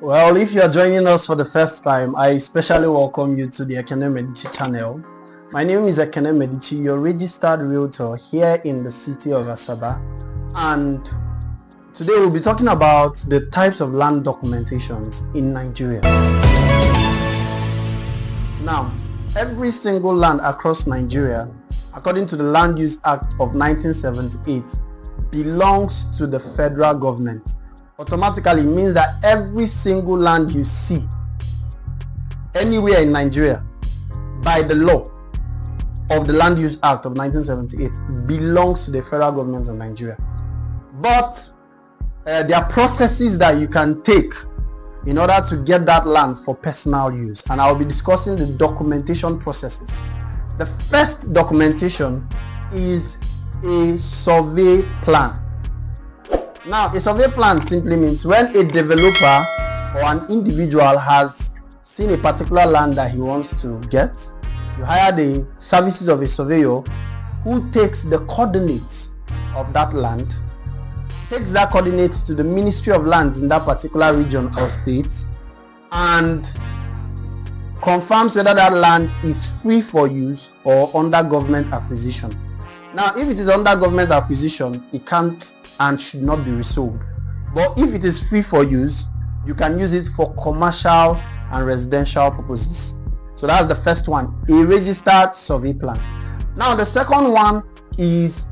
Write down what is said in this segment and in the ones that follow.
Well, if you are joining us for the first time, I especially welcome you to the Ekene Medichi channel. My name is Ekene Medichi, your registered realtor here in the city of Asaba, and today we'll be talking about the types of land documentations in Nigeria. Now, every single land across Nigeria, according to the Land Use Act of 1978, belongs to the federal government. Automatically means that every single land you see anywhere in Nigeria by the law of the Land Use Act of 1978 belongs to the federal government of Nigeria. But there are processes that you can take in order to get that land for personal use, and I'll be discussing the documentation processes. The first documentation is a survey plan. Now, a survey plan simply means when a developer or an individual has seen a particular land that he wants to get, you hire the services of a surveyor who takes the coordinates of that land, takes that coordinates to the Ministry of Lands in that particular region or state, and confirms whether that land is free for use or under government acquisition. Now, if it is under government acquisition, it can't and should not be resold. But if it is free for use, you can use it for commercial and residential purposes. So that's the first one, a registered survey plan. Now, the second one is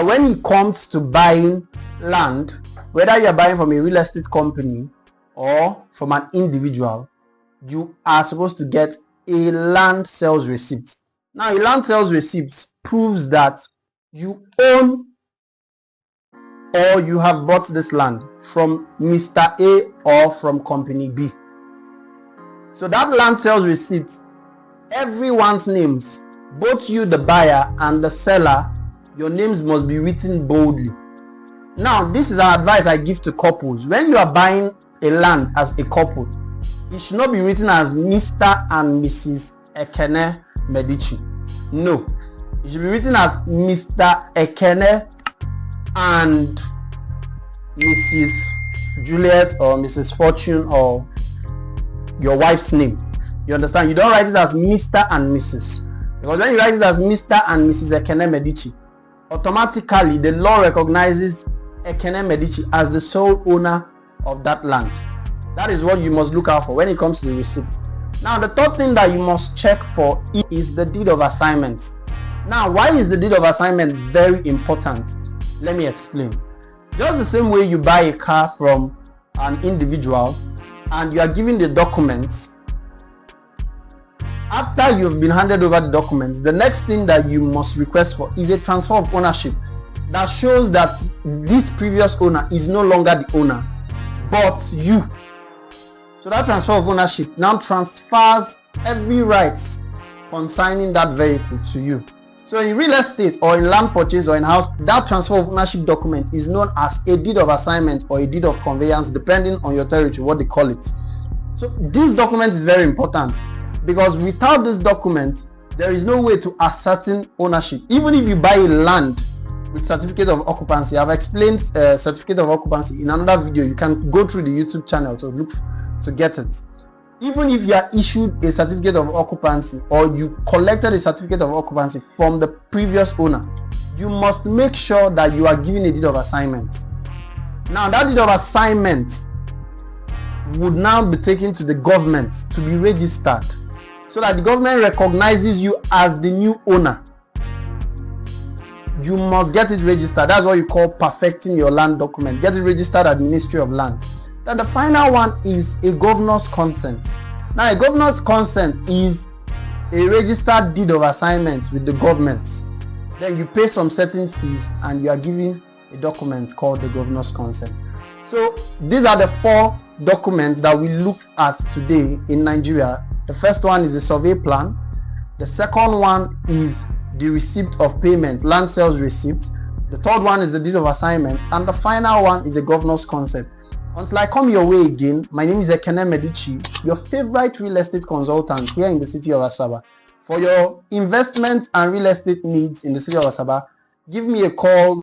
when it comes to buying land, whether you're buying from a real estate company or from an individual, you are supposed to get a land sales receipt. Now, a land sales receipt proves that you own or you have bought this land from Mr. A or from company B. So that land sales receipt, everyone's names, both you the buyer and the seller, your names must be written boldly. Now, this is an advice I give to couples. When you are buying a land as a couple, it should not be written as Mr. and Mrs. Ekene Medichi. No, it should be written as Mr. Ekene and Mrs. Juliet or Mrs. Fortune or your wife's name. You understand? You don't write it as Mr. and Mrs. Because when you write it as Mr. and Mrs. Ekene Medichi, automatically the law recognizes Ekene Medichi as the sole owner of that land. That is what you must look out for when it comes to the receipt. Now, the third thing that you must check for is the deed of assignment. Now, why is the deed of assignment very important? Let me explain. Just the same way you buy a car from an individual and you are given the documents, after you've been handed over the documents, the next thing that you must request for is a transfer of ownership that shows that this previous owner is no longer the owner, but you. So that transfer of ownership now transfers every rights concerning that vehicle to you. So in real estate or in land purchase or in house, that transfer of ownership document is known as a deed of assignment or a deed of conveyance, depending on your territory, what they call it. So this document is very important because without this document, there is no way to ascertain ownership. Even if you buy a land with certificate of occupancy, I've explained certificate of occupancy in another video. You can go through the YouTube channel to look to get it. Even if you are issued a certificate of occupancy or you collected a certificate of occupancy from the previous owner, you must make sure that you are given a deed of assignment. Now, that deed of assignment would now be taken to the government to be registered so that the government recognizes you as the new owner. You must get it registered. That's what you call perfecting your land document. Get it registered at the Ministry of Lands. Then the final one is a governor's consent. Now, a governor's consent is a registered deed of assignment with the government. Then you pay some certain fees and you are given a document called the governor's consent. So these are the four documents that we looked at today in Nigeria. The first one is the survey plan. The second one is the receipt of payment, land sales receipt. The third one is the deed of assignment. And the final one is the governor's consent. Until I come your way again, my name is Ekene Medichi, your favorite real estate consultant here in the city of Asaba. For your investment and real estate needs in the city of Asaba, give me a call